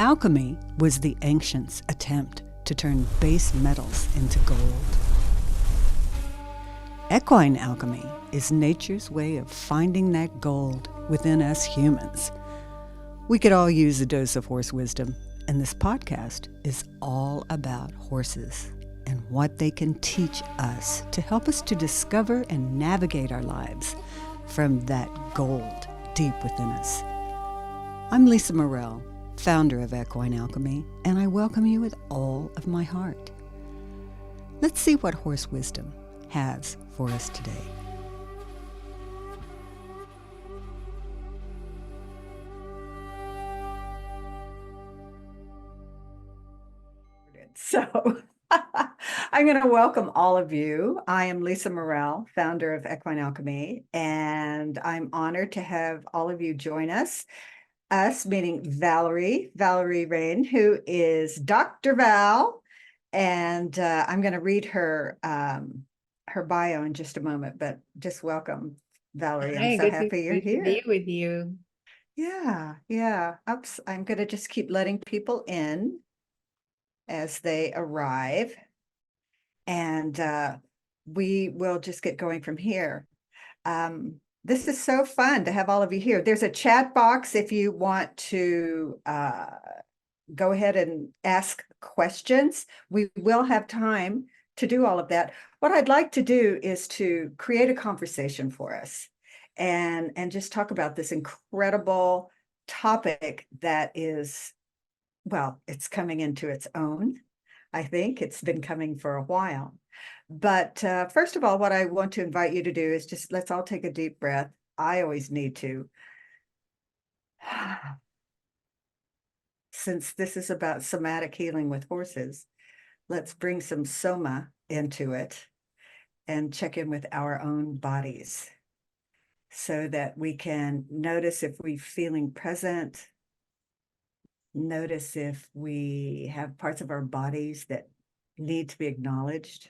Alchemy was the ancients' attempt to turn base metals into gold. Equine alchemy is nature's way of finding that gold within us humans. We could all use a dose of horse wisdom, and this podcast is all about horses and what they can teach us to help us to discover and navigate our lives from that gold deep within us. I'm Lisa Morrell, founder of Equine Alchemy, and I welcome you with all of my heart. Let's see what horse wisdom has for us today. So I'm going to welcome all of you. I am Lisa Morrell, founder of Equine Alchemy, and I'm honored to have all of you join us. Us meaning Valerie Rain, who is Dr. Val, and I'm going to read her bio in just a moment, but just welcome, Valerie. Hi, I'm so happy you're good to here. be with you. Yeah. Oops, I'm going to just keep letting people in as they arrive, and we will just get going from here. This is so fun to have all of you here. There's a chat box if you want to go ahead and ask questions. We will have time to do all of that. What I'd like to do is to create a conversation for us and just talk about this incredible topic that is, well, it's coming into its own. I think it's been coming for a while. But first of all, what I want to invite you to do is just let's all take a deep breath. I always need to. Since this is about somatic healing with horses, let's bring some soma into it and check in with our own bodies so that we can notice if we're feeling present, notice if we have parts of our bodies that need to be acknowledged,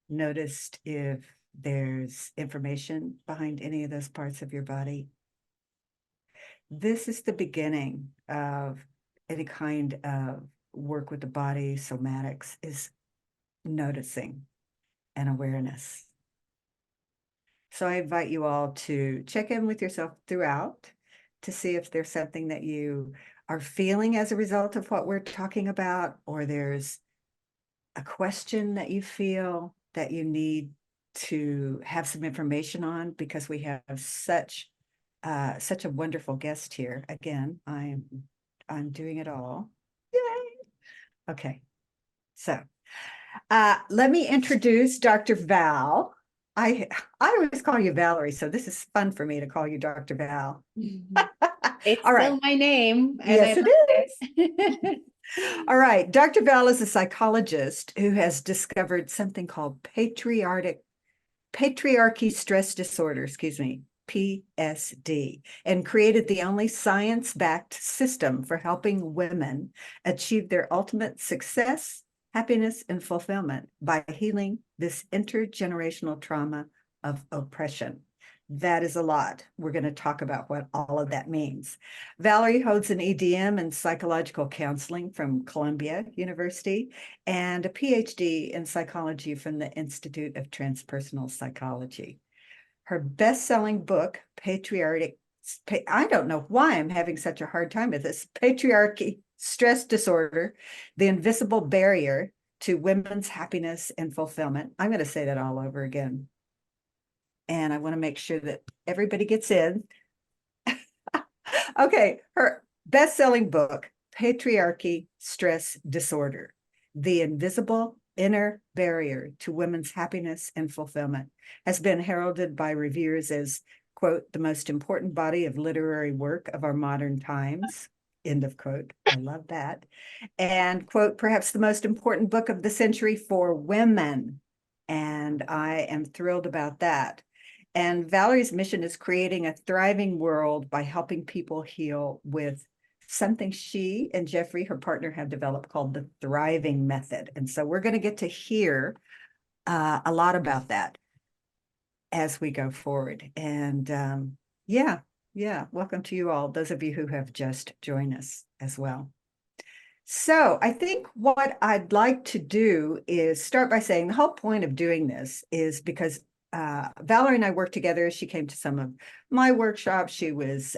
noticed if there's information behind any of those parts of your body. This is the beginning of any kind of work with the body. Somatics is noticing and awareness. So I invite you all to check in with yourself throughout to see if there's something that you are feeling as a result of what we're talking about, or there's a question that you feel that you need to have some information on, because we have such a wonderful guest here. Again, I'm doing it all. Yay! Okay, so let me introduce Dr. Val. I always call you Valerie, so this is fun for me to call you Dr. Val. It's All right. still my name, and Yes, I it love is. All right. Dr. Val is a psychologist who has discovered something called patriarchy stress disorder, PSD, and created the only science-backed system for helping women achieve their ultimate success, happiness, and fulfillment by healing this intergenerational trauma of oppression. That is a lot. We're going to talk about what all of that means. Valerie holds an EDM in psychological counseling from Columbia University and a PhD in psychology from the Institute of Transpersonal Psychology. Her best-selling book, I don't know why I'm having such a hard time with this, Patriarchy, Stress Disorder, The Invisible Barrier to Women's Happiness and Fulfillment. I'm going to say that all over again. And I want to make sure that everybody gets in. Okay, her best-selling book, Patriarchy, Stress Disorder, The Invisible Inner Barrier to Women's Happiness and Fulfillment, has been heralded by reviewers as, quote, the most important body of literary work of our modern times, end of quote. I love that. And, quote, perhaps the most important book of the century for women. And I am thrilled about that. And Valerie's mission is creating a thriving world by helping people heal with something she and Jeffrey, her partner, have developed called the Thriving Method. And so we're going to get to hear a lot about that as we go forward. And yeah, Yeah, welcome to you all, those of you who have just joined us as well. So I think what I'd like to do is start by saying the whole point of doing this is because Valerie and I worked together. She came to some of my workshops. She was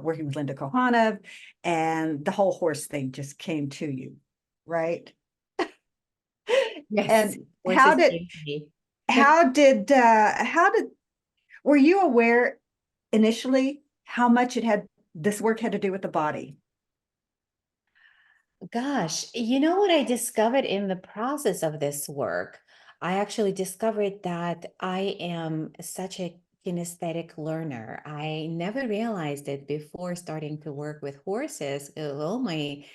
working with Linda Kohanov, and the whole horse thing just came to you, right? Yes, And horses came to me. how did were you aware initially how much this work had to do with the body? Gosh, you know what I discovered in the process of this work? I actually discovered that I am such a kinesthetic learner. I never realized it before starting to work with horses. All my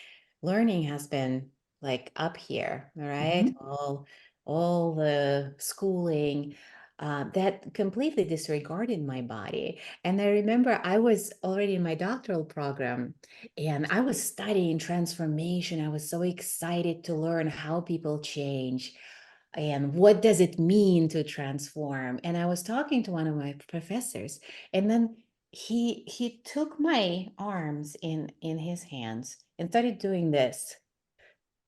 learning has been like up here, all right? Mhm. All the schooling that completely disregarded my body. And I remember I was already in my doctoral program and I was studying transformation. I was so excited to learn how people change and what does it mean to transform. And I was talking to one of my professors, and then he took my arms in his hands and started doing this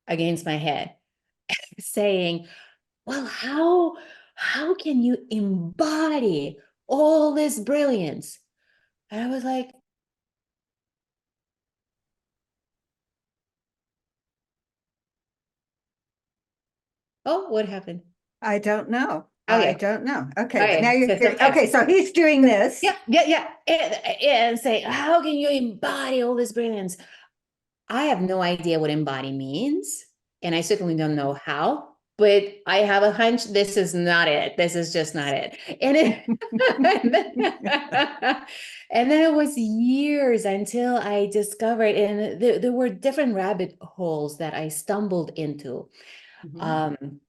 against my head, saying, "Well, how can you embody all this brilliance?" And I was like, "Oh, what happened?" I don't know. Oh I yeah. don't know. Okay, but now Okay, so you're sometimes, okay. So he's doing this. yeah, yeah, yeah, and say, how can you embody all this brilliance? I have no idea what embody means, and I certainly don't know how, but I have a hunch this is not it. This is just not it. And it and then it was years until I discovered, and there were different rabbit holes that I stumbled into. Mhm. Um,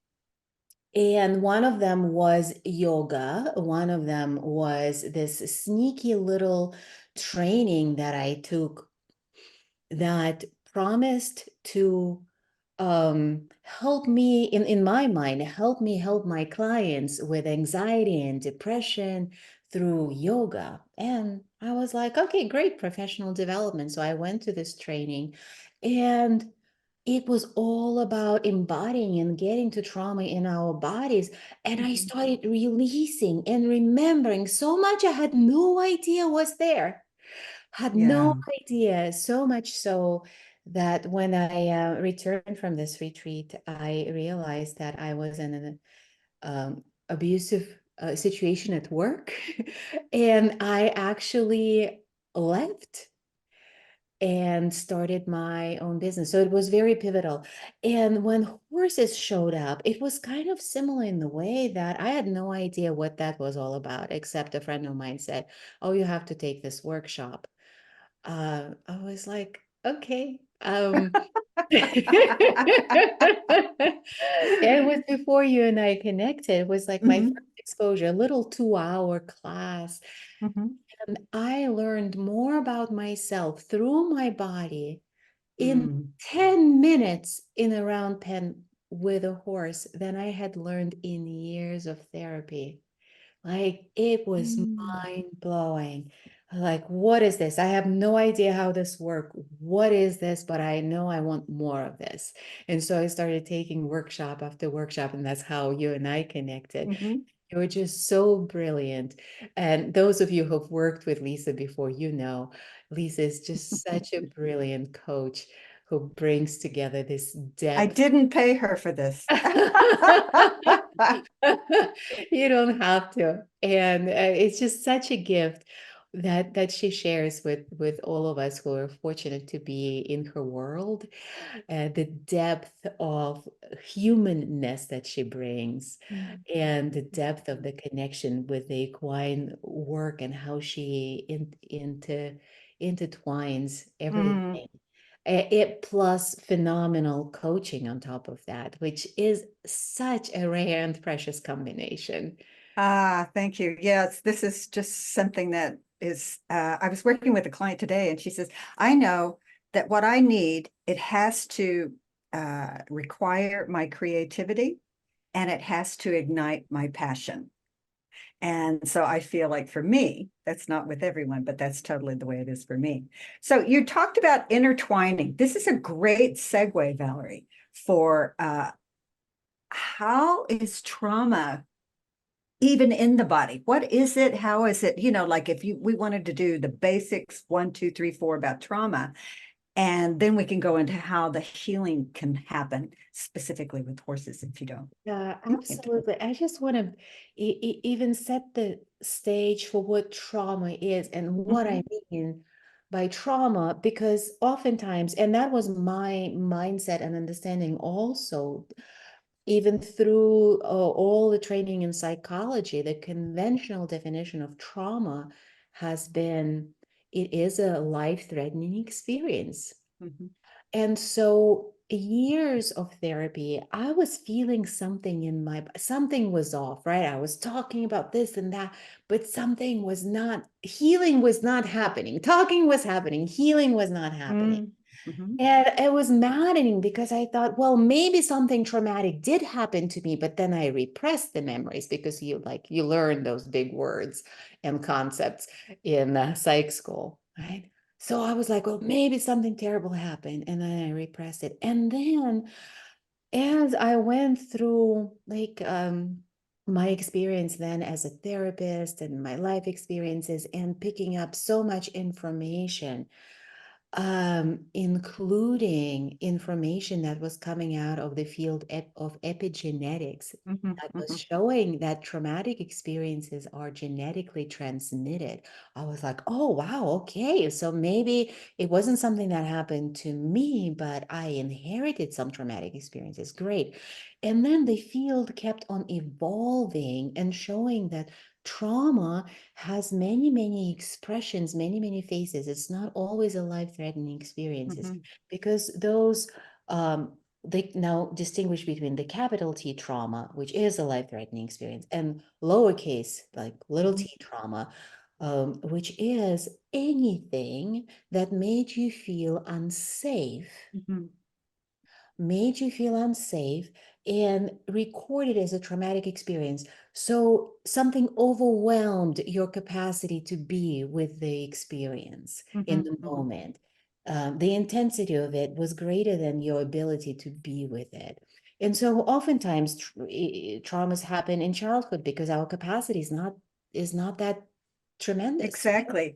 and one of them was yoga. One of them was this sneaky little training that I took that promised to help me in my mind, help me help my clients with anxiety and depression through yoga. And I was like, okay, great professional development. So I went to this training, and it was all about embodying and getting to trauma in our bodies. And I Mhm. started releasing and remembering so much I had no idea was there. Had no Yeah. idea, so much so that when I returned from this retreat, I realized that I was in an abusive situation at work. And I actually left and started my own business. So it was very pivotal. And when horses showed up, it was kind of similar in the way that I had no idea what that was all about, except a friend of mine said, "Oh, you have to take this workshop." I was like, okay. It was before you and I connected. It was like my first Mhm. exposure, a little 2-hour class. Mhm. And I learned more about myself through my body in Mm. 10 minutes in a round pen with a horse than I had learned in years of therapy. Like it was Mm. mind blowing. Like, what is this? I have no idea how this works. What is this? But I know I want more of this. And so I started taking workshop after workshop, and that's how you and I connected. Mhm. You were just so brilliant. And those of you who've worked with Lisa before, you know, Lisa is just such a brilliant coach who brings together this I depth. didn't pay her for this. You don't have to. And it's just such a gift that she shares with all of us who are fortunate to be in her world. The depth of humanness that she brings, Mm. and the depth of the connection with the equine work, and how she intertwines Mm. everything. It plus phenomenal coaching on top of that, which is such a rare and precious combination. Ah, thank you. Yes, this is just something that is, I was working with a client today and she says, I know that what I need, it has to require my creativity and it has to ignite my passion. And so I feel like for me, that's not with everyone, but that's totally the way it is for me. So you talked about intertwining. This is a great segue, Valerie, for how is trauma even in the body? What is it? How is it? Like if we wanted to do the basics, 1, 2, 3, 4 about trauma, and then we can go into how the healing can happen specifically with horses if you don't Yeah, mind. absolutely. I just want to even set the stage for what trauma is and what I Mhm, mean by trauma, because oftentimes, and that was my mindset and understanding also, even through all the training in psychology, the conventional definition of trauma has been it is a life-threatening experience. mhm, And so years of therapy, I was feeling something something was off, right? I was talking about this and that, but something was not, healing was not happening. Talking was happening, healing was not happening. mhm, mhm, And it was maddening because I thought, well, maybe something traumatic did happen to me, but then I repressed the memories because you learn those big words and concepts in psych school, right? So I was like, well, maybe something terrible happened, and then I repressed it. And then as I went through my experience then as a therapist and my life experiences and picking up so much information, including information that was coming out of the field of epigenetics mhm, that was mhm, showing that traumatic experiences are genetically transmitted. I was like, oh, wow, okay. So maybe it wasn't something that happened to me, but I inherited some traumatic experiences. Great. And then the field kept on evolving and showing that trauma has many, many expressions, many, many faces. It's not always a life-threatening experiences mhm, because those they now distinguish between the capital T trauma, which is a life-threatening experience, and lowercase, like little mhm, t trauma, which is anything that mhm, made you feel unsafe and recorded as a traumatic experience. So something overwhelmed your capacity to be with the experience in mhm, the mhm. moment. The intensity of it was greater than your ability to be with it. And so oftentimes traumas happen in childhood because our capacity is not that tremendous. Exactly.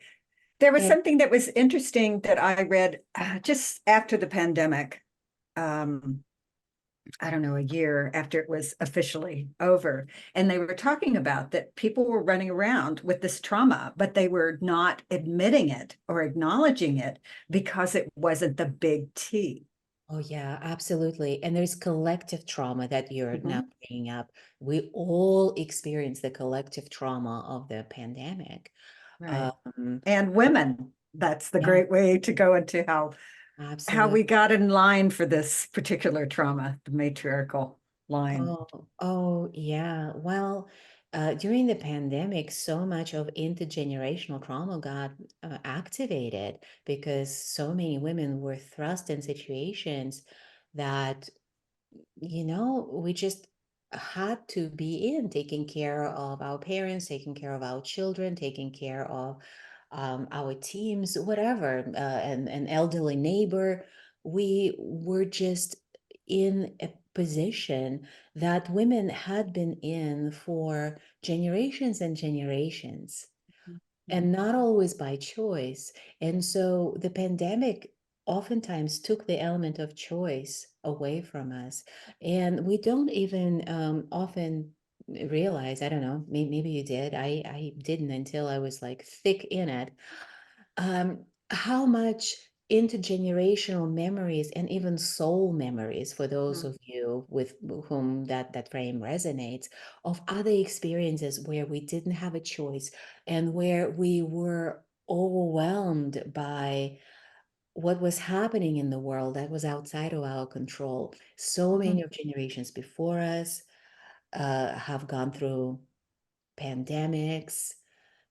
There was And something that was interesting that I read just after the pandemic. Um, I don't know, a year after it was officially over. And they were talking about that people were running around with this trauma, but they were not admitting it or acknowledging it because it wasn't the big T. Oh, yeah, absolutely. And there's collective trauma that you're now Mhm. bringing up. We all experience the collective trauma of the pandemic. Right. Um, And women, that's the yeah, great way to go into how absolutely. we got in line for this particular trauma, the matriarchal line. Oh, yeah. Well, during the pandemic, so much of intergenerational trauma got activated because so many women were thrust in situations that we just had to be in taking care of our parents, taking care of our children, taking care of our teams, whatever, an elderly neighbor. We were just in a position that women had been in for generations and generations, and Mhm. not always by choice. And so the pandemic oftentimes took the element of choice away from us. And we don't even often realize, I don't know, maybe you did. I didn't until I was like thick in it, how much intergenerational memories and even soul memories, for those Mhm. of you with whom that frame resonates, of other experiences where we didn't have a choice and where we were overwhelmed by what was happening in the world that was outside of our control. So many Mhm. of generations before us have gone through pandemics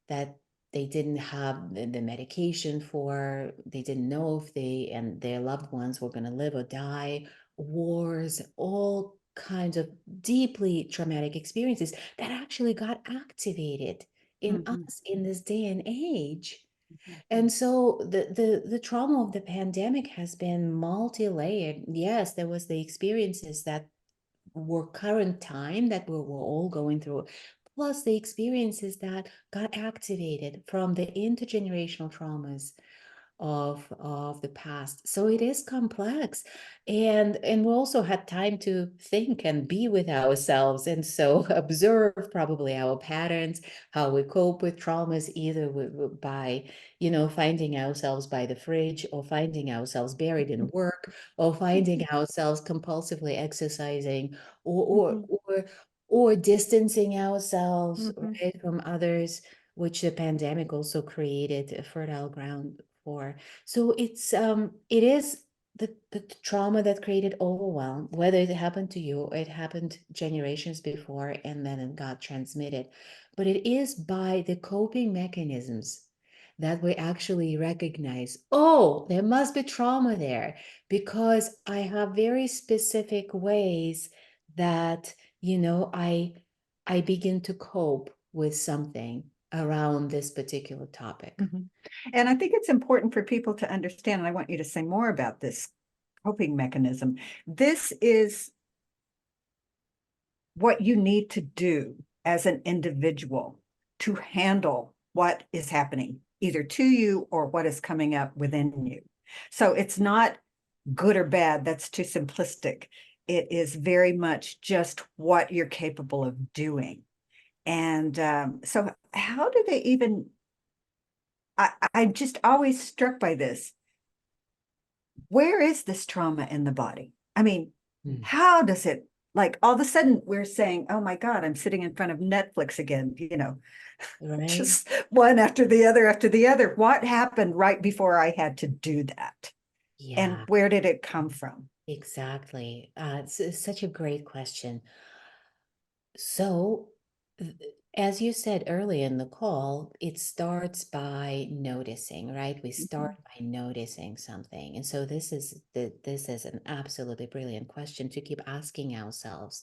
that they didn't have the medication for, they didn't know if they and their loved ones were going to live or die, wars, all kinds of deeply traumatic experiences that actually got activated in Mhm, us in this day and age. mhm, And so the trauma of the pandemic has been multi-layered. Yes, there was the experiences that were current time that we're all going through, plus the experiences that got activated from the intergenerational traumas of the past. So it is complex, and we also had time to think and be with ourselves, and so observe probably our patterns, how we cope with traumas, either by finding ourselves by the fridge, or finding ourselves buried in work, or finding ourselves compulsively exercising, or mhm, or or, or distancing ourselves, mhm, right, from others, which the pandemic also created a fertile ground for. So it is the trauma that created overwhelm, whether it happened to you or it happened generations before and then it got transmitted. But it is by the coping mechanisms that we actually recognize, oh, there must be trauma there because I have very specific ways that, I begin to cope with something around this particular topic. mhm. And I think it's important for people to understand, and I want you to say more about this coping mechanism. This is what you need to do as an individual to handle what is happening, either to you or what is coming up within you. So it's not good or bad. That's too simplistic. It is very much just what you're capable of doing. And so, how do they even? I'm just always struck by this. Where is this trauma in the body? I mean, Mm. how does it, like, all of a sudden we're saying, oh my God, I'm sitting in front of Netflix again, Right? just one after the other after the other. What happened right before I had to do that? And Yeah, where did it come from? exactly. It's such a great question. So, th- as you said early in the call, it starts by noticing, right? We start Mhm, by noticing something. And so this is an absolutely brilliant question to keep asking ourselves.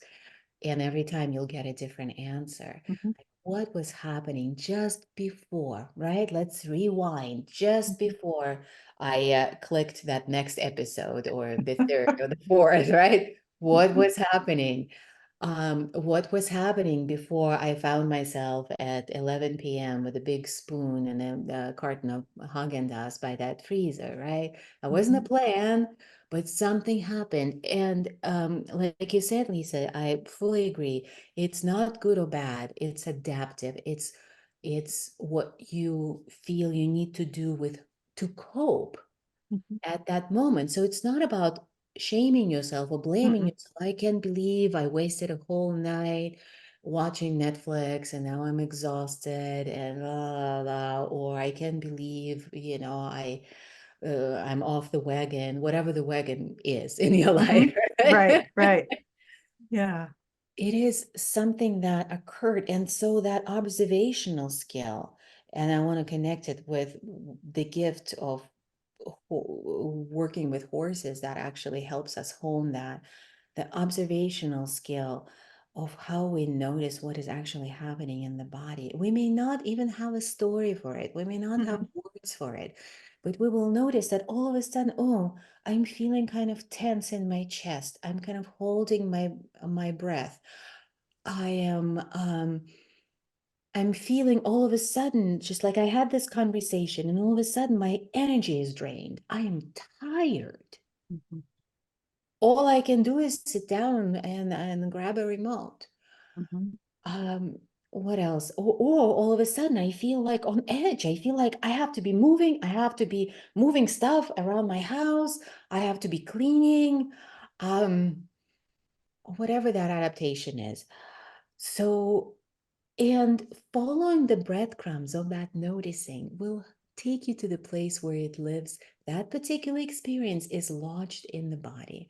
And every time you'll get a different answer. mhm, Like, what was happening just before, right? Let's rewind just mhm. before I clicked that next episode or the third or the fourth, right? What was happening? What was happening before I found myself at 11 p.m. with a big spoon and a carton of Haagen-Dazs by that freezer, right? That wasn't a Mhm, plan, but something happened. And like you said, Lisa, I fully agree. It's not good or bad. It's adaptive. It's what you feel you need to do with to cope mhm, at that moment. So it's not about shaming yourself or blaming mhm, yourself. I can't believe I wasted a whole night watching Netflix and now I'm exhausted and blah, blah, blah. Or I can't believe, I'm off the wagon, whatever the wagon is in your life. mhm. Right, right. Yeah. It is something that occurred. And so that observational skill, and I want to connect it with the gift of working with horses that actually helps us hone that, the observational skill of how we notice what is actually happening in the body. We may not even have a story for it. We may not have Mhm, words for it, but we will notice that all of a sudden, oh, I'm feeling kind of tense in my chest. I'm kind of holding my breath. I am I'm feeling all of a sudden, just like I had this conversation, and all of a sudden my energy is drained. I am tired. mhm, All I can do is sit down and grab a remote. mhm, Um, what else? Or all of a sudden I feel like on edge. I feel like I have to be moving. I have to be moving stuff around my house. I have to be cleaning. Um, whatever that adaptation is. So, and following the breadcrumbs of that noticing will take you to the place where it lives. That particular experience is lodged in the body.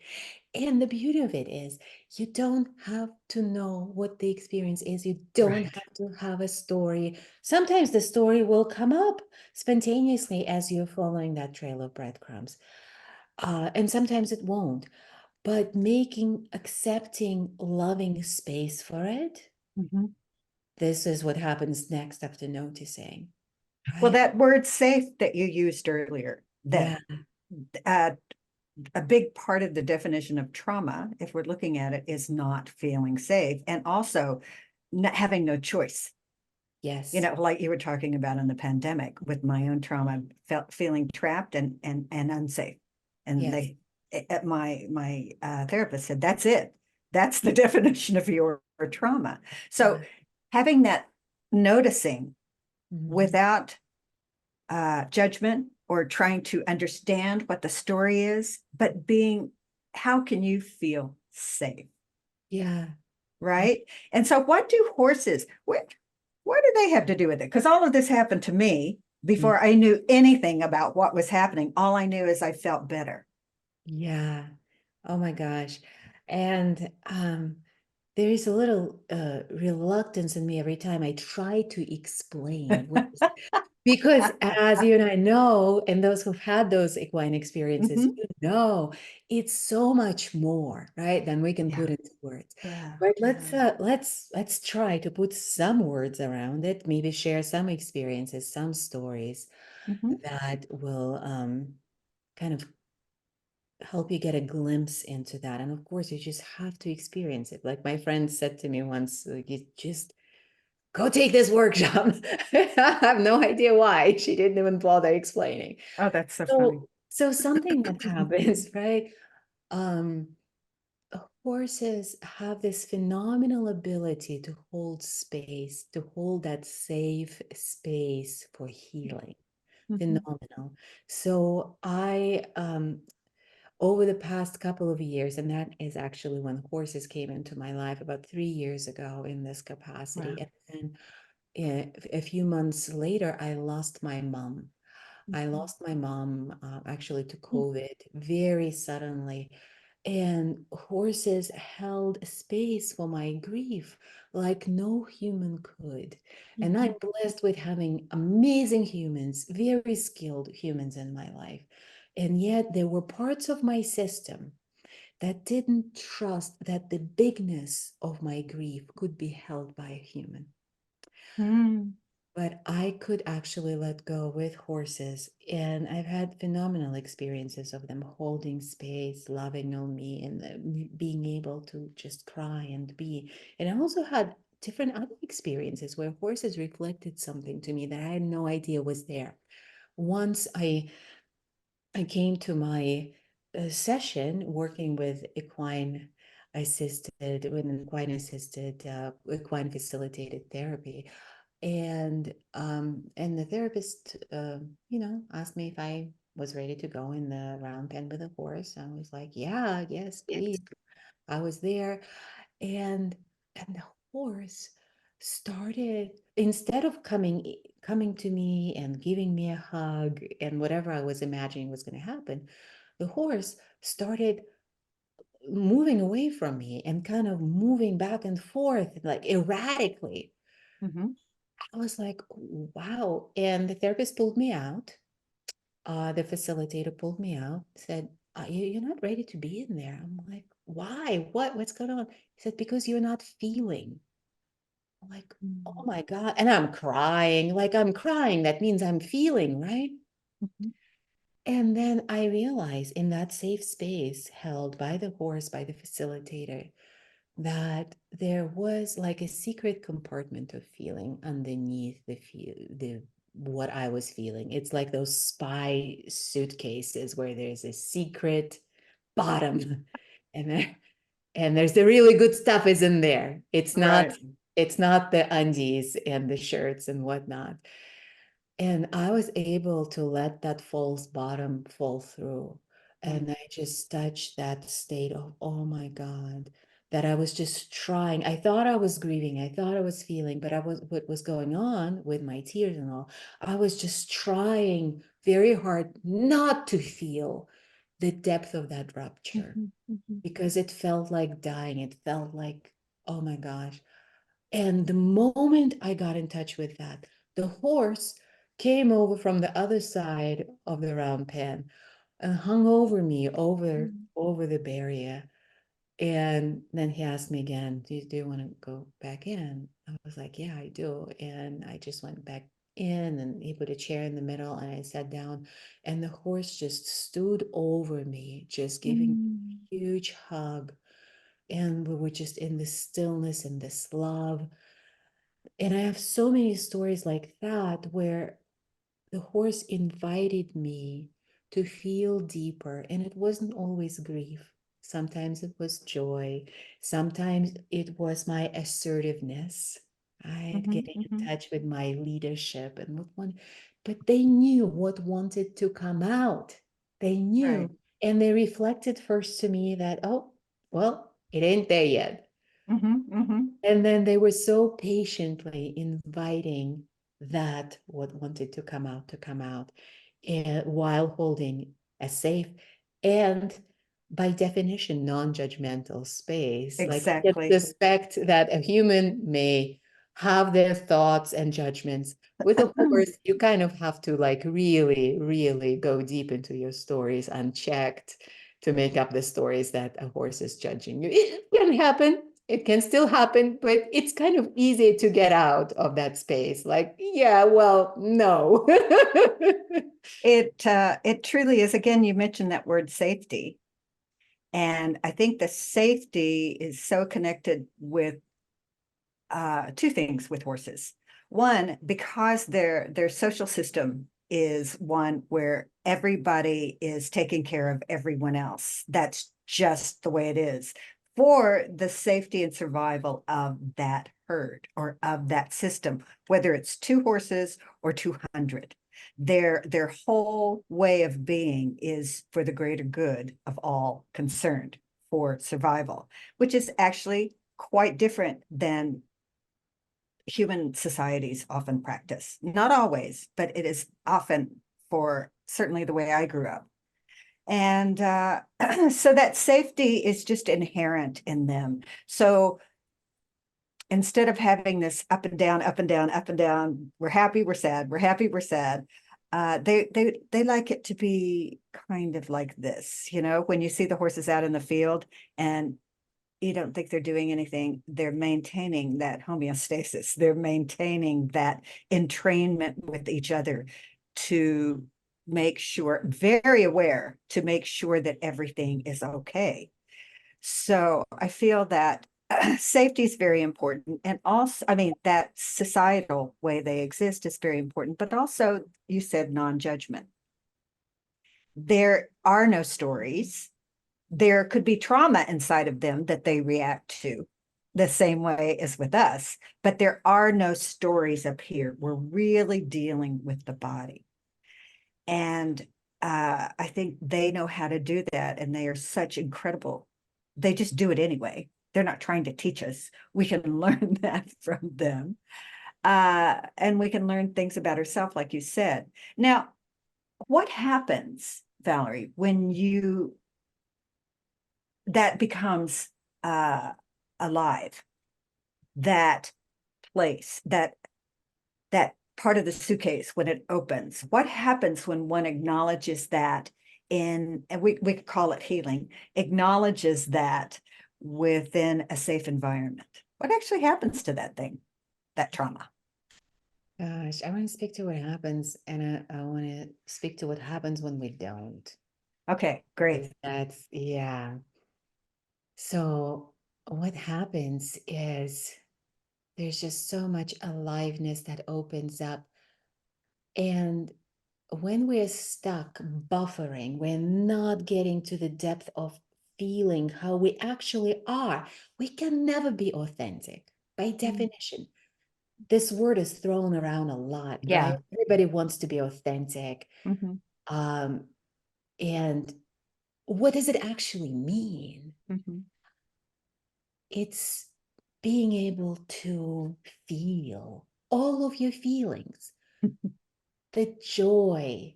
And the beauty of it is, you don't have to know what the experience is. You don't right. have to have a story. Sometimes the story will come up spontaneously as you're following that trail of breadcrumbs. And sometimes it won't. but making, accepting, loving space for it. Mhm. This is what happens next after noticing, Well, right? that word safe that you used earlier, that Yeah. uh, a big part of the definition of trauma, if we're looking at it, is not feeling safe and also not having no choice. Yes. Like you were talking about in the pandemic with my own trauma, felt feeling trapped and unsafe. And Yes. they, my therapist said, that's it. That's the definition of your trauma. So Yeah. having that noticing Mhm. without judgment or trying to understand what the story is, but being, how can you feel safe? Yeah. Right. And so, what do horses, what do they have to do with it? Because all of this happened to me Mm. before I knew anything about what was happening. All I knew is I felt better. Yeah. Oh my gosh. And there is a little reluctance in me every time I try to explain what is, because as you and I know, and those who've had those equine experiences, Mhm. you know, it's so much more, right, than we can Yeah. put into words. Yeah. But Yeah. let's try to put some words around it, maybe share some experiences, some stories Mhm. that will kind of help you get a glimpse into that. And of course, you just have to experience it. Like my friend said to me once, like, you just go take this workshop. I have no idea why. She didn't even bother explaining. Oh, that's so funny. So something that happens, right? Um, Horses have this phenomenal ability to hold space, to hold that safe space for healing. Mhm. Phenomenal. So I over the past couple of years, and that is actually when horses came into my life about 3 years ago in this capacity. Wow. And then a few months later, I lost my mom. I Mhm. lost my mom actually to Mhm. COVID very suddenly. And horses held space for my grief like no human could. And I'm Mhm. blessed with having amazing humans, very skilled humans in my life. And yet there were parts of my system that didn't trust that the bigness of my grief could be held by a human. Mm. But I could actually let go with horses, and I've had phenomenal experiences of them holding space, loving on me, and being able to just cry and be. And I also had different other experiences where horses reflected something to me that I had no idea was there. Once I came to my session working with equine assisted, equine facilitated therapy, and the therapist, asked me if I was ready to go in the round pen with a horse. I was like, yeah, yes, please. I was there, and the horse started, instead of coming to me and giving me a hug and whatever I was imagining was going to happen, the horse started moving away from me and kind of moving back and forth like erratically. Mhm. I was like, wow. And the therapist pulled me out. The facilitator pulled me out, said, you're not ready to be in there. I'm like, why? What's going on? He said, because you're not feeling. I'm like, oh Mhm. my God. And I'm crying. Like I'm crying. That means I'm feeling, right? Mhm. And then I realized in that safe space held by the horse, by the facilitator, that there was like a secret compartment of feeling underneath the what I was feeling. It's like those spy suitcases where there's a secret bottom and there, and there's the really good stuff is in there. Right. It's not the undies and the shirts and whatnot. And I was able to let that false bottom fall through. Mm. And I just touched that state of, oh my God, that I was just trying. I thought I was grieving. I thought I was feeling, but what was going on with my tears and all, I was just trying very hard not to feel the depth of that rupture Mhm. Mhm. because it felt like dying. It felt like, oh my gosh. And the moment I got in touch with that, the horse came over from the other side of the round pen and hung over me over Mhm. over the barrier. And then he asked me again, do you want to go back in? I was like, yeah, I do. And I just went back in, and he put a chair in the middle, and I sat down, and the horse just stood over me, just giving Mm. a huge hug. And we were just in this stillness and this love. And I have so many stories like that where the horse invited me to feel deeper, and it wasn't always grief. Sometimes it was joy. Sometimes it was my assertiveness. I'd Hmm. getting in Hmm. touch with my leadership and what one, but they knew what wanted to come out. They knew, Right. and they reflected first to me that, oh, well, it ain't there yet. Hmm. Hmm. And then they were so patiently inviting that what wanted to come out, and while holding a safe and by definition non-judgmental space. Like you can Exactly. suspect that a human may have their thoughts and judgments. With a horse, you kind of have to like really, really go deep into your stories unchecked to make up the stories that a horse is judging you. It can happen, it can still happen, but it's kind of easy to get out of that space. Like, yeah, well, no. It truly is. Again, you mentioned that word safety. And I think the safety is so connected with two things with horses. One, because their social system is one where everybody is taking care of everyone else. That's just the way it is for the safety and survival of that herd or of that system, whether it's two horses or 200. Their whole way of being is for the greater good of all concerned for survival, which is actually quite different than human societies often practice. Not always, but it is often, for certainly the way I grew up. And so that safety is just inherent in them. So instead of having this up and down, up and down, up and down, we're happy, we're sad, we're happy, we're sad. They like it to be kind of like this, when you see the horses out in the field and you don't think they're doing anything. They're maintaining that homeostasis. They're maintaining that entrainment with each other to make sure, very aware to make sure that everything is okay. So I feel that safety is very important. And also, I mean, that societal way they exist is very important, but also you said non-judgment. There are no stories. There could be trauma inside of them that they react to the same way as with us, but there are no stories up here. We're really dealing with the body. And I think they know how to do that. And they are such incredible. They just do it anyway. They're not trying to teach us. We can learn that from them. And we can learn things about ourselves, like you said. Now, what happens, Valerie, when that becomes alive, that place, that part of the suitcase when it opens? What happens when one acknowledges that and we could call it healing, acknowledges that within a safe environment? What actually happens to that thing, that trauma? Gosh, I want to speak to what happens, and I want to speak to what happens when we don't. Okay, great. 'Cause that's, yeah. So, what happens is there's just so much aliveness that opens up. And when we're stuck buffering, we're not getting to the depth of feeling how we actually are. We can never be authentic by Mm. definition. This word is thrown around a lot, right? Yeah. Everybody wants to be authentic. Hmm. Um, and what does it actually mean? Hmm. It's being able to feel all of your feelings, the joy,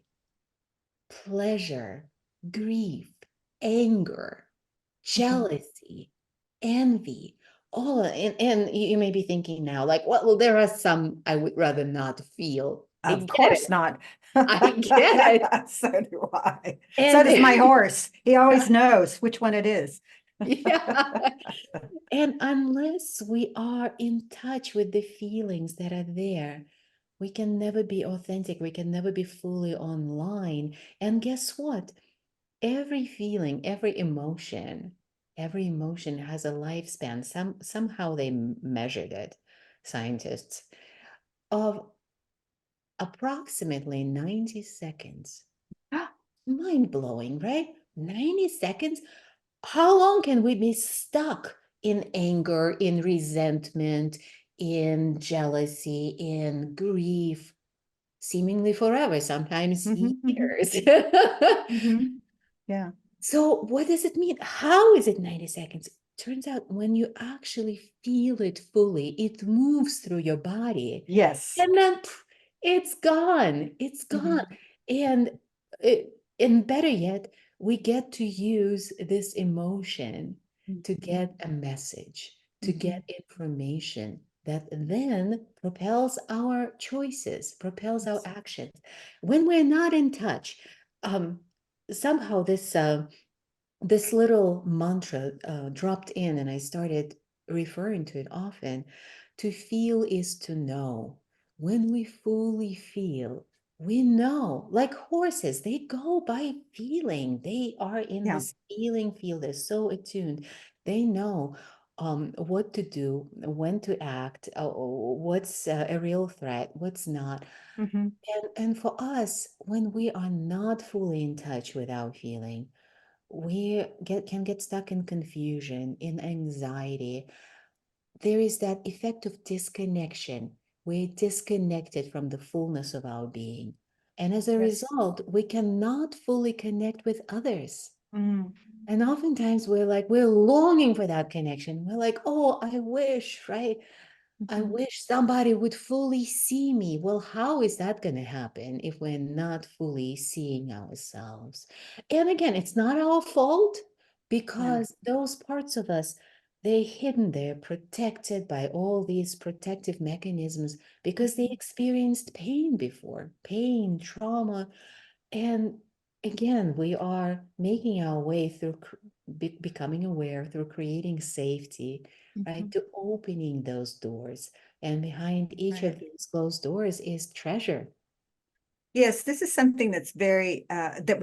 pleasure, grief, anger, Hmm. jealousy, envy, all and you may be thinking now, like, well, there are some I would rather not feel. I Of get course it. not. I get it. So do I. So And does my horse. He always knows which one it is. Yeah. And unless we are in touch with the feelings that are there, we can never be authentic. We can never be fully online. And guess what? Every feeling, every emotion has a lifespan. Somehow they measured it, scientists, of approximately 90 seconds. Mind blowing, right? 90 seconds. How long can we be stuck in anger, in resentment, in jealousy, in grief, seemingly forever, sometimes Mhm, mhm, years? mhm. Yeah. So, what does it mean? How is it 90 seconds? Turns out when you actually feel it fully, it moves through your body. Yes. And then it's gone. It's gone. Mhm, And it, and better yet, we get to use this emotion to mhm, get a message, to mhm. get information that then propels our choices, propels our Yes. actions. When we're not in touch, um, somehow this little mantra dropped in, and I started referring to it often. To feel is to know. When we fully feel, we know. Like horses, they go by feeling. They are in Yeah. this feeling field. They're so attuned. They know what to do, when to act, what's a real threat, what's not. Mhm. And for us, when we are not fully in touch with our feeling, we can get stuck in confusion, in anxiety. There is that effect of disconnection. We're disconnected from the fullness of our being. And as a Yes. result, we cannot fully connect with others. Mm. And oftentimes we're longing for that connection. We're like, oh, I wish, right? I Mhm. wish somebody would fully see me. Well, how is that going to happen if we're not fully seeing ourselves? And again, it's not our fault Yeah. because those parts of us, they're hidden there, protected by all these protective mechanisms because they Mhm. experienced pain before, pain, trauma. And again, we are making our way through becoming aware, through creating safety, right? Mhm. To opening those doors. And behind each of Right. these closed doors is treasure. Yes, this is something that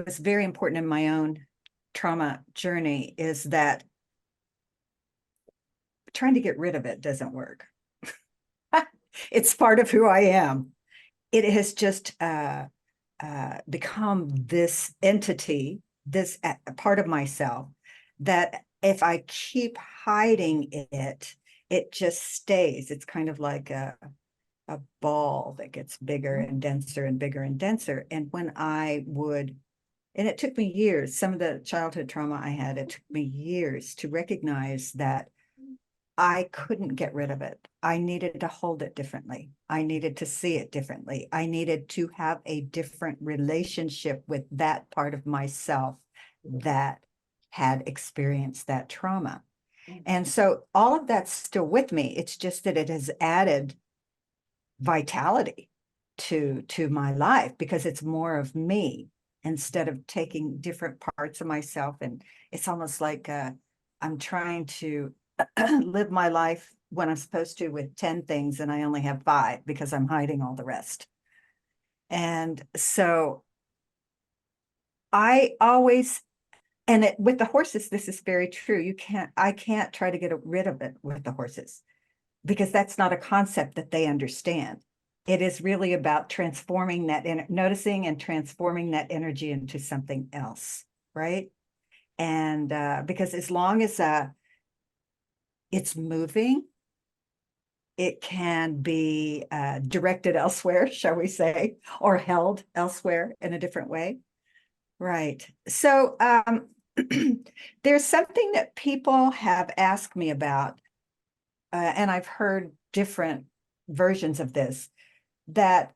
was very important in my own trauma journey, is that trying to get rid of it doesn't work. It's part of who I am. It has just become this entity, this part of myself, that if I keep hiding it, it just stays. It's kind of like a ball that gets bigger and denser and bigger and denser. And when I would, and it took me years, some of the childhood trauma I had, it took me years to recognize that I couldn't get rid of it. I needed to hold it differently. I needed to see it differently. I needed to have a different relationship with that part of myself that had experienced that trauma. And so all of that's still with me. It's just that it has added vitality to my life because it's more of me instead of taking different parts of myself. And it's almost like I'm trying to live my life when I'm supposed to with 10 things and I only have 5 because I'm hiding all the rest. And so I always, with the horses, this is very true. I can't try to get rid of it with the horses because that's not a concept that they understand. It is really about transforming noticing and transforming that energy into something else, right? And because as long as it's moving, it can be directed elsewhere, shall we say, or held elsewhere in a different way. Right. So there's something that people have asked me about, and I've heard different versions of this, that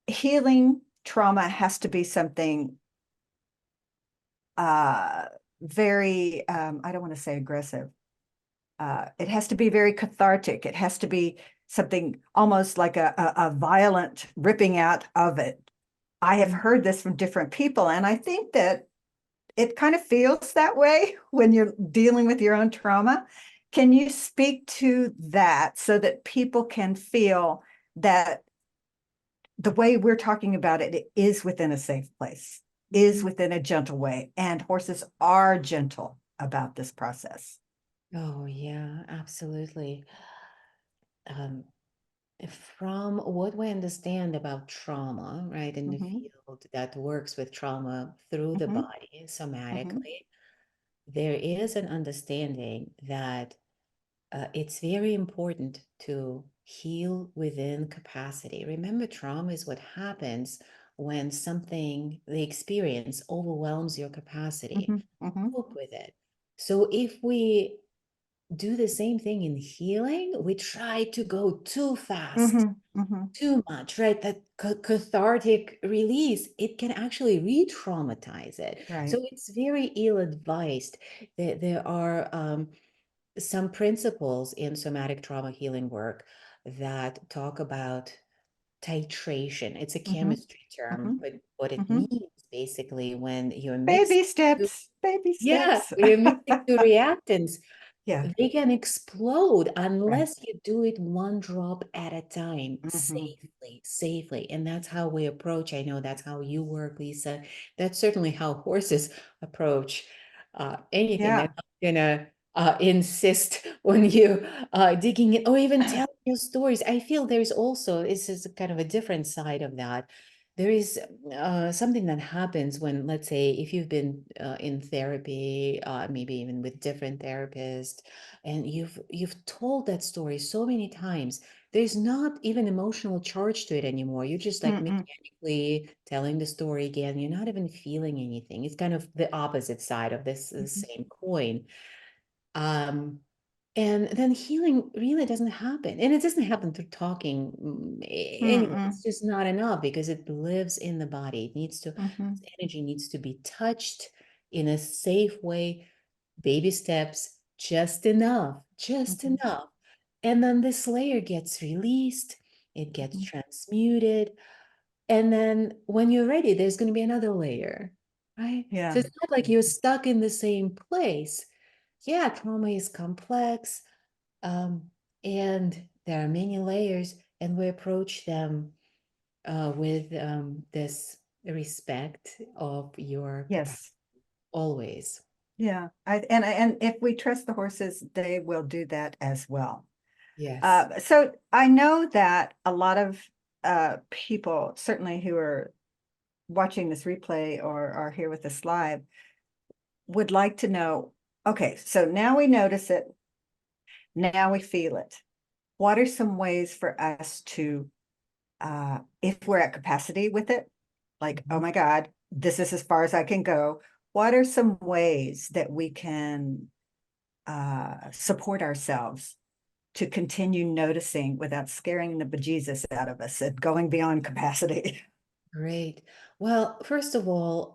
healing trauma has to be something uh, very, I don't want to say aggressive. It has to be very cathartic. It has to be something almost like a violent ripping out of it. I have heard this from different people, and I think that it kind of feels that way when you're dealing with your own trauma. Can you speak to that so that people can feel that the way we're talking about it is within a safe place, is Mhm. within a gentle way, and horses are gentle about this process? Oh, yeah, absolutely. Um, from what we understand about trauma, right, in the Mm-hmm, field that works with trauma through the mm-hmm, body mm-hmm, somatically, there is an understanding that it's very important to heal within capacity. Remember, trauma is what happens when something, the experience, overwhelms your capacity mm-hmm, to mm-hmm, cope with it. So if we do the same thing in healing, we try to go too fast, mm-hmm, mm-hmm. too much, right? That cathartic release, it can actually re-traumatize it. Right. So it's very ill-advised. There are some principles in somatic trauma healing work that talk about titration. It's a Mm-hmm, chemistry term, mm-hmm, but what it mm-hmm. means basically when you're mixing Baby two, steps, baby yeah, steps. when you're mixing two reactants, Yeah, they can explode right. unless you do it one drop at a time, Mm-hmm, safely. And that's how we approach. I know that's how you work, Lisa. That's certainly how horses approach anything. They're yeah. not gonna insist when you digging in or even telling your stories. I feel there's also, this is kind of a different side of that. There is something that happens when, let's say, if you've been in therapy, maybe even with different therapists, and you've told that story so many times, there's not even emotional charge to it anymore. You're just like Mm-mm, mechanically telling the story again. You're not even feeling anything. It's kind of the opposite side of this mm-hmm, same coin. Um, and then healing really doesn't happen. And it doesn't happen through talking anyway. mm-mm, It's just not enough because it lives in the body. It needs to, mm-hmm, energy needs to be touched in a safe way, baby steps, just enough, just mm-hmm, enough. And then this layer gets released, it gets mm-hmm. transmuted. And then when you're ready, there's going to be another layer, right? So Yeah. it's not like you're stuck in the same place. Yeah, trauma is complex, um, and there are many layers, and we approach them with this respect of your capacity Yes. always. Yeah. And if we trust the horses, they will do that as well. Yes. So I know that a lot of people, certainly who are watching this replay or are here with us live, would like to know, okay, so now we notice it, now we feel it. What are some ways for us to, if we're at capacity with it, like, oh Mhm. my God, this is as far as I can go. What are some ways that we can support ourselves to continue noticing without scaring the bejesus out of us and going beyond capacity? Great. Well, first of all,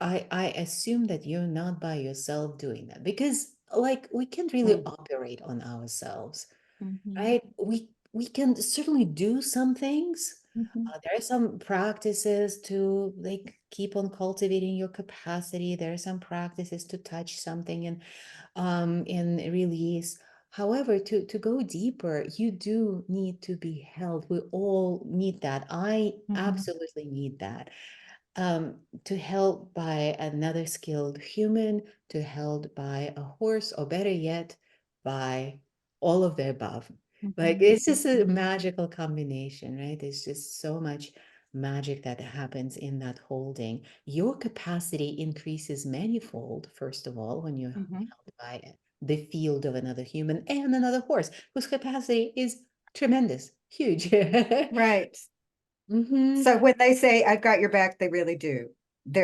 I assume that you're not by yourself doing that because like we can't really Mm, operate on ourselves, mhm, right? We can certainly do some things. mhm, There are some practices to like keep on cultivating your capacity. There are some practices to touch something and release. However, to go deeper, you do need to be held. We all need that. I mhm, absolutely need that to held by another skilled human, to held by a horse, or better yet, by all of the above. Like mhm, it's just a magical combination, right? There's just so much magic that happens in that holding. Your capacity increases manifold, first of all, when you're mhm. held by the field of another human and another horse, whose capacity is tremendous, huge. Right. Hmm. So when they say I've got your back, they really do.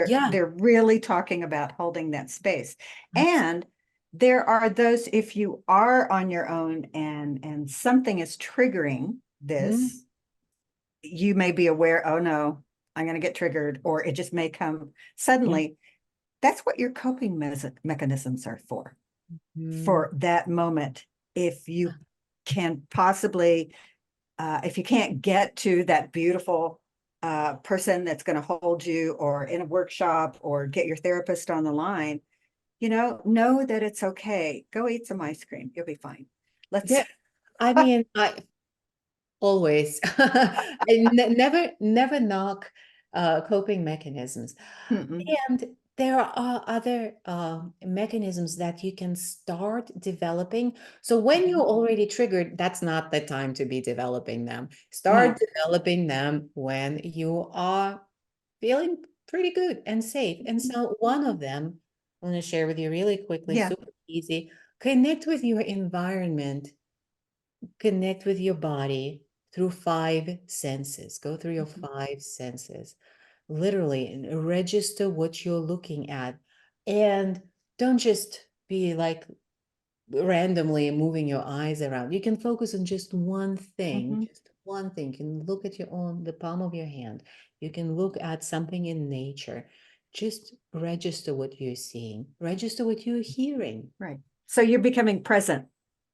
Yeah, They're really talking about holding that space. absolutely. And there are those, if you are on your own and something is triggering this, you may be aware, oh no, I'm going to get triggered, or it just may come suddenly. That's what your coping mechanisms are Mhm. for that moment. If you can possibly, if you can't get to that beautiful person that's going to hold you, or in a workshop, or get your therapist on the line, know that it's okay. Go eat some ice cream. You'll be fine. Let's, Yeah, I mean, I always, never knock coping mechanisms. mm-mm, And there are other mechanisms that you can start developing. So when you're mhm. already triggered, that's not the time to be developing them. Start No. developing them when you are feeling pretty good and safe. And so one of them, I'm going to share with you really quickly, Yeah. super easy. Connect with your environment, connect with your body through five senses. Go through your Mhm. five senses, literally, and register what you're looking at. And don't just be like randomly moving your eyes around. You can focus on just one thing, Mhm. just one thing. You can look at your own, the palm of your hand. You can look at something in nature. Just register what you're seeing, register what you're hearing. Right. So you're becoming present,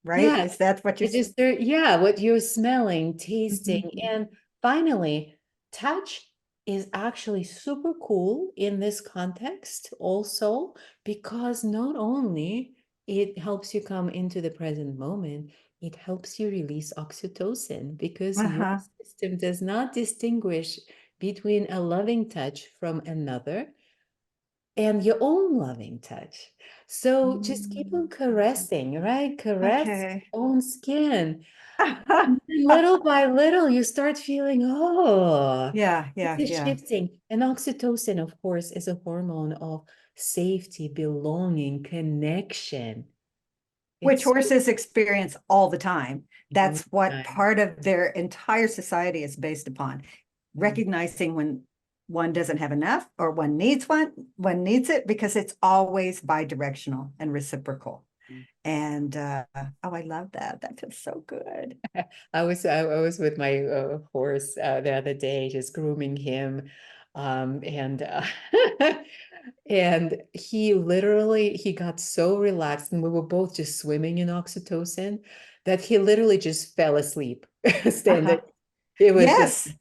right? Yeah, Is that what you're saying? register, yeah, what you're smelling, tasting. Mhm. And finally, touch is actually super cool in this context also, because not only it helps you come into the present moment, it helps you release oxytocin because your Uh-huh. system does not distinguish between a loving touch from another and your own loving touch. So just keep on Mm. caressing, right? Caress Okay. your own skin. And then little by little, you start feeling, oh, Yeah, this yeah, is yeah. shifting. And oxytocin, of course, is a hormone of safety, belonging, connection. Which It's so horses experience all the time. all That's the what time. part of their entire society is based upon. Mm. Recognizing when one doesn't have enough, or one needs it, because it's always bi-directional and reciprocal. And oh, I love that. That feels so good. I was with my horse the other day, just grooming him, and and he got so relaxed, and we were both just swimming in oxytocin that he literally just fell asleep standing. Uh-huh. It was just, Yes.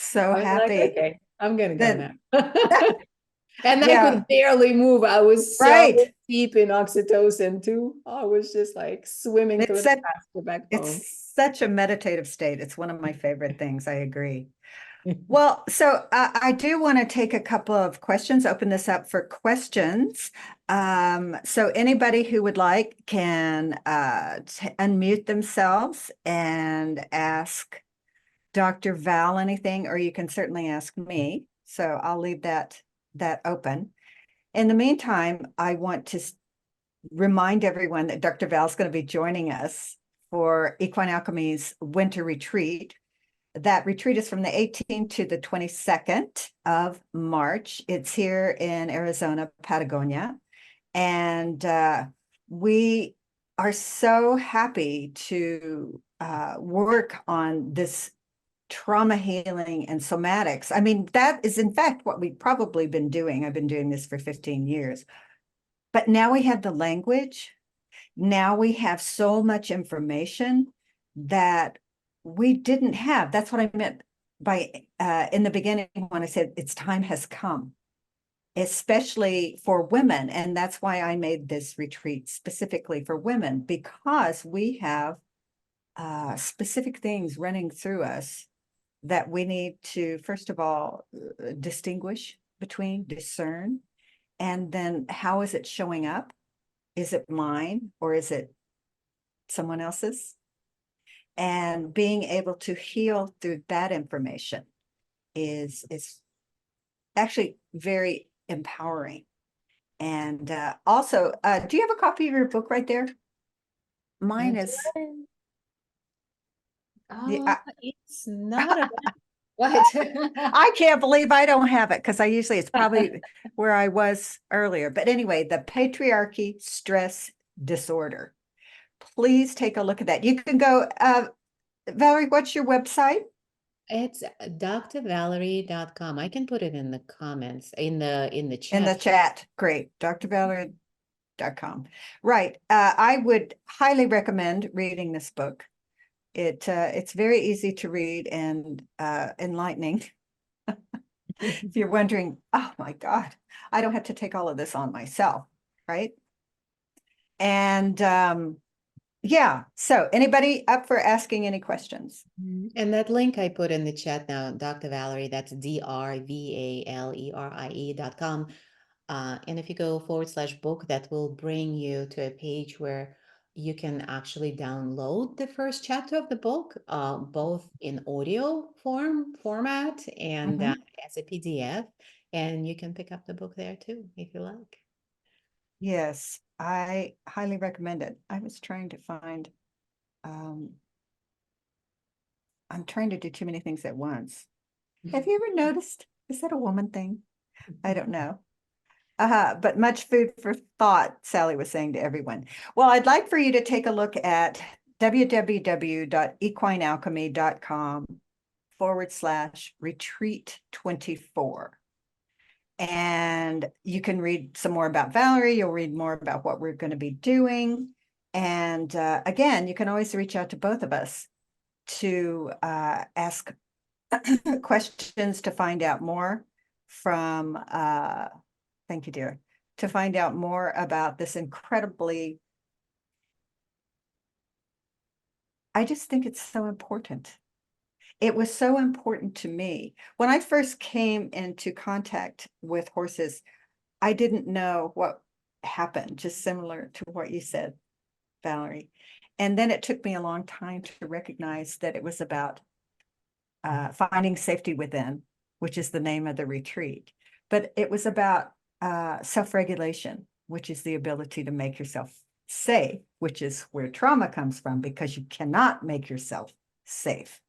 So I was like, happy. okay, I'm gonna go Then now. And I yeah, could barely move. I was so right. deep in oxytocin too. I was just like swimming through It's the that pasture back home. it's such a meditative state. It's one of my favorite things. I agree. Well, so I do want to take a couple of questions, open this up for questions. So anybody who would like can unmute themselves and ask Dr. Val anything, or you can certainly ask me. So I'll leave that open. In the meantime, I want to remind everyone that Dr. Val is going to be joining us for Equine Alchemy's winter retreat. That retreat is from the 18th to the 22nd of March. It's here in Arizona, Patagonia. And we are so happy to work on this trauma healing and somatics. I mean, that is in fact what we've probably been doing. I've been doing this for 15 years. But now we have the language. Now we have so much information that we didn't have. That's what I meant by in the beginning when I said its time has come, especially for women. And that's why I made this retreat specifically for women, because we have specific things running through us that we need to, first of all, distinguish between, discern, and then how is it showing up? Is it mine, or is it someone else's? And being able to heal through that information is actually very empowering. And also, do you have a copy of your book right there? I Mine is do. the It's not a what? I can't believe I don't have it, because I usually, it's probably where I was earlier. But anyway, the patriarchy stress disorder. Please take a look at that. You can go, Valerie, what's your website? It's drvalerie.com. I can put it in the comments, in the In the chat. chat. Great. drvalerie.com. Right. I would highly recommend reading this book. It's very easy to read and enlightening. If you're wondering, oh my God, I don't have to take all of this on myself, right? And yeah, so anybody up for asking any questions? And that link I put in the chat now, Dr. Valerie, that's drvalerie.com. And if you go /book, that will bring you to a page where you can actually download the first chapter of the book, both in audio format and Mhm. as a PDF. And you can pick up the book there too, if you like. Yes, I highly recommend it. I was trying to find, um, I'm trying to do too many things at once. Have you ever noticed? Is that a woman thing? I don't know. But much food for thought, Sally was saying to everyone. Well, I'd like for you to take a look at www.equinealchemy.com/retreat 24. And you can read some more about Valerie. You'll read more about what we're going to be doing. And again, you can always reach out to both of us to ask questions to find out more from, thank you, dear, to find out more about this incredibly, I just think it's so important. It was so important to me. When I first came into contact with horses, I didn't know what happened, just similar to what you said, Valerie. And then it took me a long time to recognize that it was about finding safety within, which is the name of the retreat. But it was about self-regulation, which is the ability to make yourself safe, which is where trauma comes from, because you cannot make yourself safe.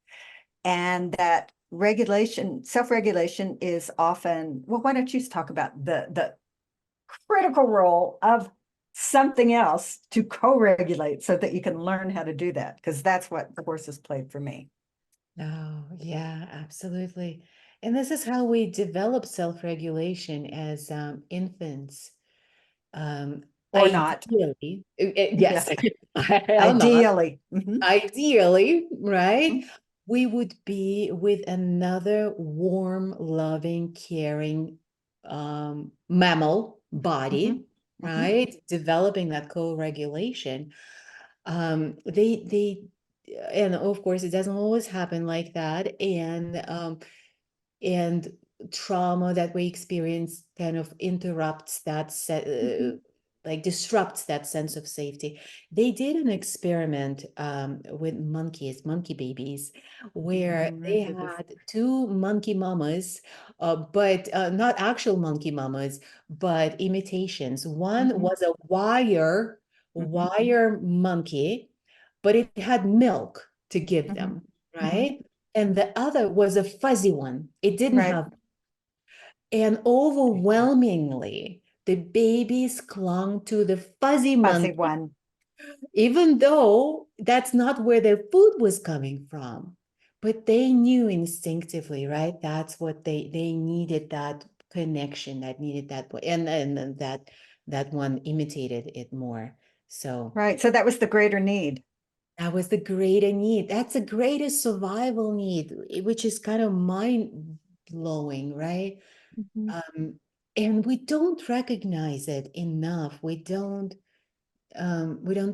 And that regulation, self-regulation is often, well, why don't you talk about the critical role of something else to co-regulate so that you can learn how to do that? Because that's what the horses played for me. Oh, yeah, absolutely. And this is how we develop self-regulation as infants. Um, Or not. ideally, Yeah. yes, or not. Ideally. Ideally, right? Mhm. We would be with another warm, loving, caring mammal Mhm. body, Mhm. right? Developing that co-regulation. They, and of course, it doesn't always happen like that. And trauma that we experience kind of interrupts that Mhm. like disrupts that sense of safety. They did an experiment with monkey babies, where I they did this. had two monkey mamas, but not actual monkey mamas, but imitations. One Mhm. was a Mhm. wire monkey, but it had milk to give Mhm. them, Mhm. right? And the other was a fuzzy one. It didn't Right. have, and overwhelmingly, the babies clung to the fuzzy Fuzzy monkey, one. even though that's not where their food was coming from. But they knew instinctively, right? That's what they needed, that connection, that needed that, and that one imitated it more. So Right. So that was the greater need. that was the greater need. That's the greatest survival need, which is kind of mind blowing, right? Mhm. Um, and we don't recognize it enough. We don't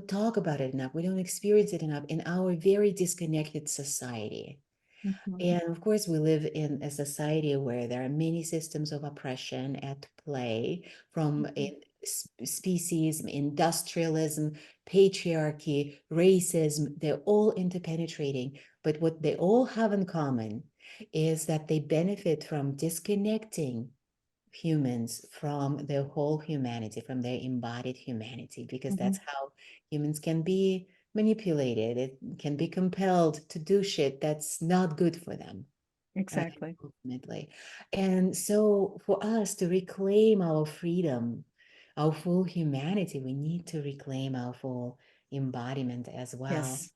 talk about it enough. We don't experience it enough in our very disconnected society. Mhm. And of course, we live in a society where there are many systems of oppression at play, from Mhm. species, industrialism, patriarchy, racism. They're all interpenetrating. But what they all have in common is that they benefit from disconnecting humans from their whole humanity, from their embodied humanity, because Mhm. that's how humans can be manipulated. It can be compelled to do shit that's not good for them, right? Exactly. Ultimately. And so for us to reclaim our freedom, our full humanity, we need to reclaim our full embodiment as well. Yes.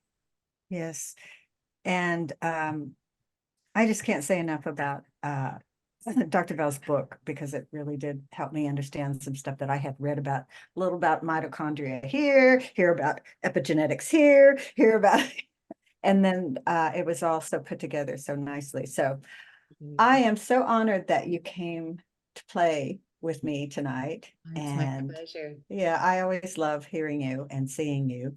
Yes. And I just can't say enough about Dr. Bell's book, because it really did help me understand some stuff that I had read about, a little about mitochondria here, hear about epigenetics here, hear about And then it was also put together so nicely. So I Mhm. am so honored that you came to play with me tonight. It's my And pleasure. yeah, I always love hearing you and seeing you.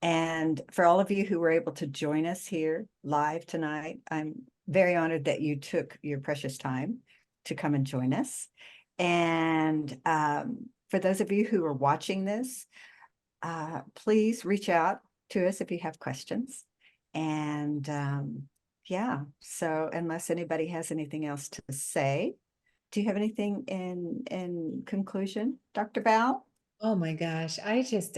And for all of you who were able to join us here live tonight, I'm very honored that you took your precious time to come and join us. And for those of you who are watching this, please reach out to us if you have questions. And yeah, so unless anybody has anything else to say, do you have anything in conclusion, Dr. Val? Oh my gosh, I just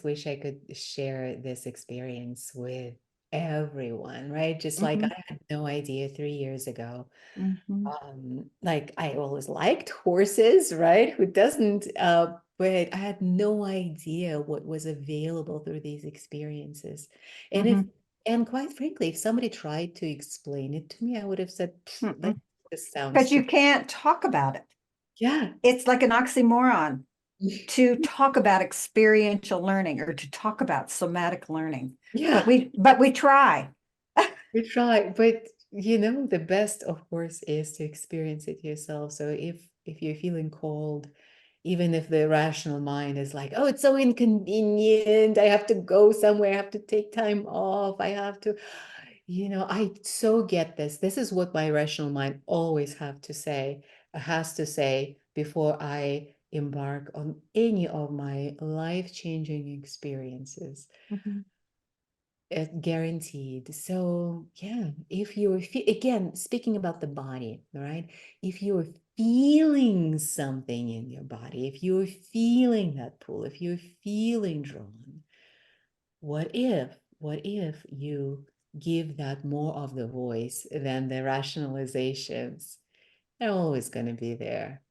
wish I could share this experience with everyone, right? Just like Hmm. I had no idea 3 years ago. Hmm. Like I always liked horses, right? Who doesn't? But I had no idea what was available through these experiences. And if, Hmm. and quite frankly, if somebody tried to explain it to me, I would have said, that just sounds Because too, you can't talk about it. yeah. It's like an oxymoron to talk about experiential learning or to talk about somatic learning. But Yeah. we try. We try, but the best, of course, is to experience it yourself. So if you're feeling cold, even if the rational mind is like, oh, it's so inconvenient, I have to go somewhere, I have to take time off, I have to, I so get this. This is what my rational mind always has to say before I embark on any of my life-changing experiences. Mhm. Guaranteed. So, yeah, if you're, again, speaking about the body, right? If you're feeling something in your body, if you're feeling that pull, if you're feeling drawn, what if you give that more of the voice than the rationalizations? They're always going to be there.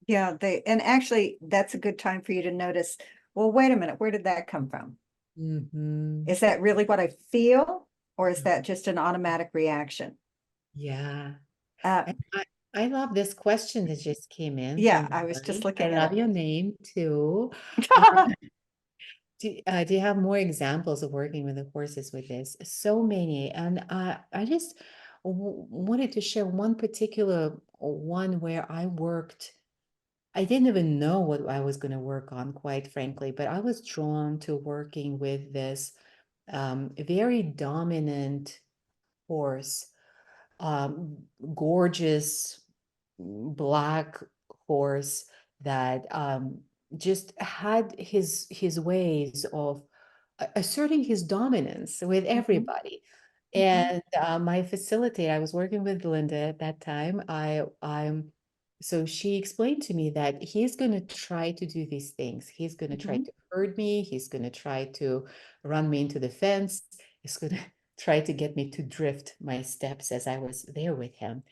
Yeah, and actually that's a good time for you to notice, well, wait a minute, where did that come from? Hmm. Is that really what I feel, or is that just an automatic reaction? Yeah. Uh, And I love this question that just came in yeah, from I was just Lori. I looking at love it. your name too. Uh, do you have more examples of working with the horses with this? So many. And I just wanted to share one particular one where I worked. I didn't even know what I was going to work on, quite frankly, but I was drawn to working with this very dominant horse, um, gorgeous black horse that just had his ways of asserting his dominance with Mhm, everybody. mhm, And my facilitator, I was working with Linda at that time. So she explained to me that he's going to try to do these things. He's going to try mhm. to hurt me. He's going to try to run me into the fence. He's going to try to get me to drift my steps as I was there with him.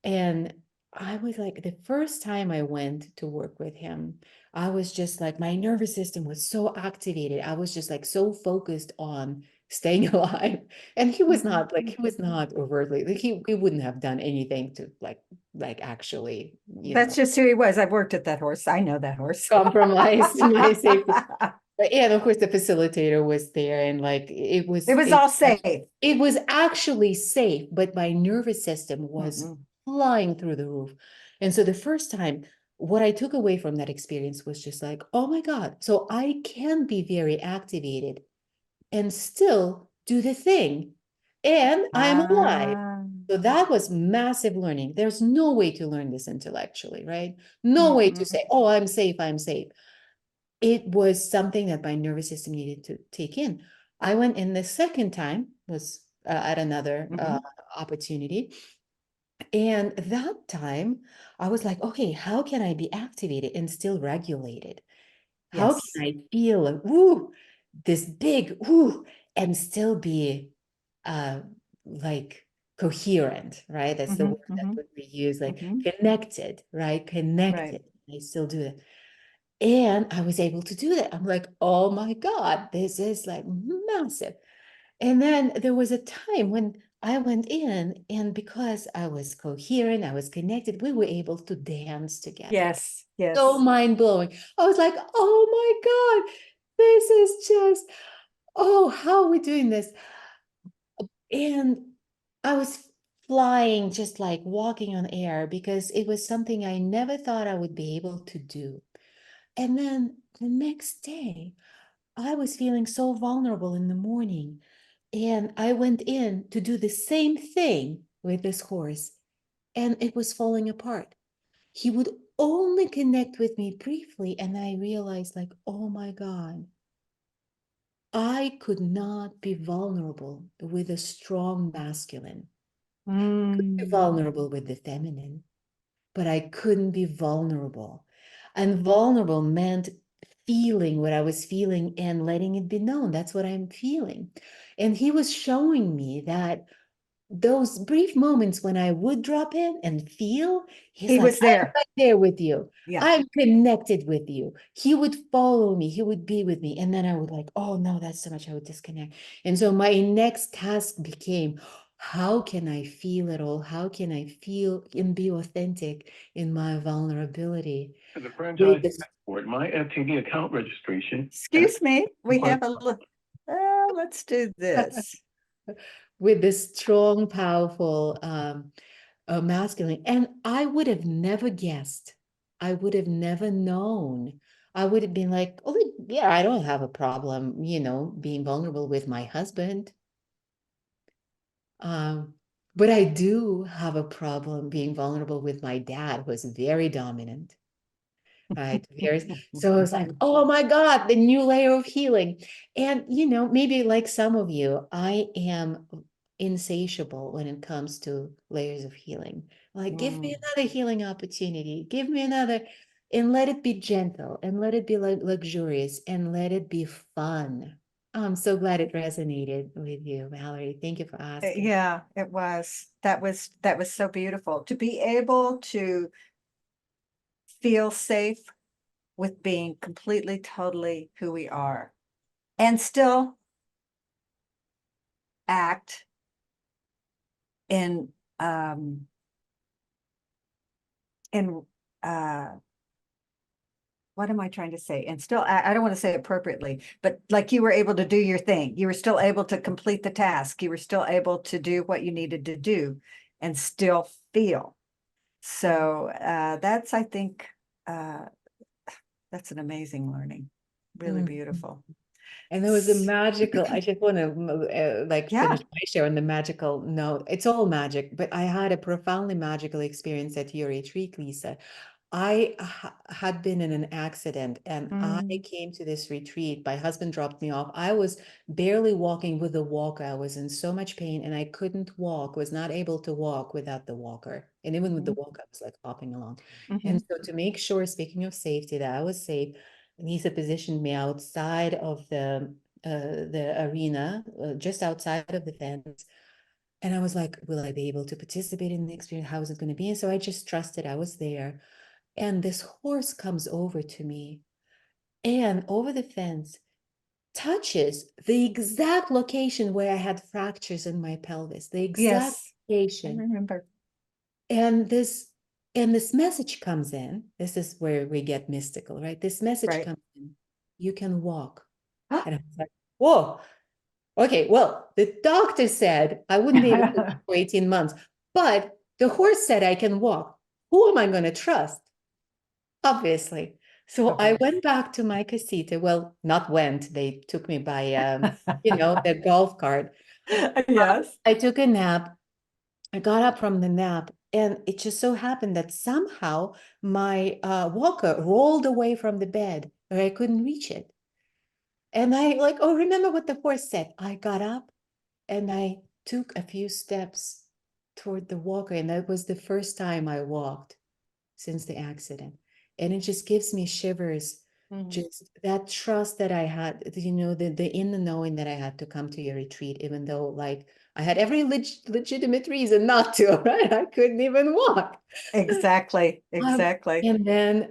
And I was like, the first time I went to work with him, I was just like, my nervous system was so activated. I was just like so focused on staying alive. And Mhm. he was not overtly, like he wouldn't have done anything to like actually, That's just who he was. I've worked at that horse. I know that horse. compromise my safety. But yeah, and of course the facilitator was there and like It was all safe. it was actually safe, but my nervous system was Mm-mm. flying through the roof. And so the first time, what I took away from that experience was just like, oh my God, so I can be very activated and still do the thing. And I'm alive. Ah, So that was massive learning. There's no way to learn this intellectually, right? No way to mm-mm, say, oh, I'm safe, I'm safe. It was something that my nervous system needed to take in. I went in the second time, was at another mm-hmm. opportunity. And that time I was like, okay, how can I be activated and still regulated? How Yes. can I feel a woo, this big woo, and still be uh like coherent, right? That's the Mm-hmm, word that mm-hmm, we use, like mm-hmm. connected, right? Right. Connected. I still do that. And I was able to do that. I'm like, oh my God, this is like massive. And then there was a time when I went in, and because I was coherent, I was connected, we were able to dance together. Yes. So Yes. mind blowing. I was like, oh my God, this is just, oh, how are we doing this? And I was flying, just like walking on air, because it was something I never thought I would be able to do. And then the next day, I was feeling so vulnerable in the morning. And I went in to do the same thing with this horse, and it was falling apart. He would only connect with me briefly, and I realized, like, oh my God, I could not be vulnerable with a strong masculine. Be Mm. vulnerable with the feminine, but I couldn't be vulnerable. And vulnerable meant feeling what I was feeling and letting it be known. That's what I'm feeling. And he was showing me that those brief moments when I would drop in and feel, he's He like, was I'm there. right there with you. Yeah. I'm connected with you. He would follow me. He would be with me. And then I would like, oh no, that's so much. I would disconnect. And so my next task became, how can I feel it all? How can I feel and be authentic in my vulnerability? The With franchise this, passport, my FTD account registration. Excuse me. We have a look. Let's do this. with this strong, powerful masculine. And I would have never guessed. I would have never known. I would have been like, oh, yeah, I don't have a problem, being vulnerable with my husband. Um, but I do have a problem being vulnerable with my dad, who is very dominant. Right. So I was like, oh my God, the new layer of healing. And, maybe like some of you, I am insatiable when it comes to layers of healing. Like, give me Mm. another healing opportunity, give me another, and let it be gentle, and let it be like luxurious, and let it be fun. I'm so glad it resonated with you, Valerie. Thank you for asking. Yeah, it was. That was so beautiful to be able to feel safe with being completely, totally who we are and still act in in uh what am I trying to say? And still, I don't want to say it appropriately, but like you were able to do your thing. You were still able to complete the task. You were still able to do what you needed to do and still feel. So that's, I think, uh, that's an amazing learning. Really Mm. beautiful. And there was a magical, I just want to like Yeah. finish my share on the magical note. It's all magic, but I had a profoundly magical experience at your retreat, Lisa. I had been in an accident and I Mm, came to this retreat. My husband dropped me off. I was barely walking with a walker. I was in so much pain and I couldn't walk, was not able to walk without the walker. And even with the mhm, walker, I was like hopping along. And mhm, so to make sure, speaking of safety, that I was safe, Lisa positioned me outside of the arena, just outside of the fence. And I was like, will I be able to participate in the experience? How is it going to be? And so I just trusted I was there. And this horse comes over to me and over the fence touches the exact location where I had fractures in my pelvis, the exact yes, I location. remember. And this message comes in. This is where we get mystical, right? This message Right. comes in. You can walk. And I was like, whoa, okay, well, the doctor said I wouldn't be able to walk for 18 months, but the horse said I can walk. Who am I going to trust? Obviously. So Of I course. went back to my casita. Well, not went, they took me by, the golf cart. Yes. I took a nap. I got up from the nap, and it just so happened that somehow my walker rolled away from the bed, or I couldn't reach it. And I like, oh, remember what the horse said. I got up and I took a few steps toward the walker, and that was the first time I walked since the accident. And it just gives me shivers. Mm. Just that trust that I had, the in the knowing that I had to come to your retreat, even though like I had every legitimate reason not to, right? I couldn't even walk. Exactly. Um, Exactly.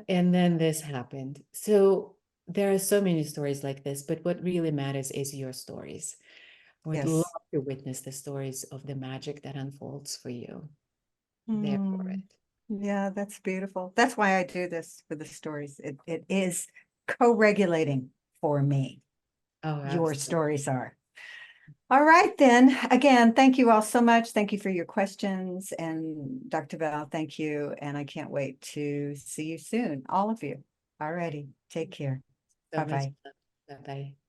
and then this happened. So there are so many stories like this, but what really matters is your stories. I would love Yes. to witness the stories of the magic that unfolds for you. There for Mm. it. Yeah, that's beautiful. That's why I do this for the stories. It is co-regulating for me. Oh, Your absolutely. stories are. All right, then. Again, thank you all so much. Thank you for your questions. And Dr. Val, thank you. And I can't wait to see you soon, all of you. All righty. Take care. So much Bye-bye. love. Bye-bye.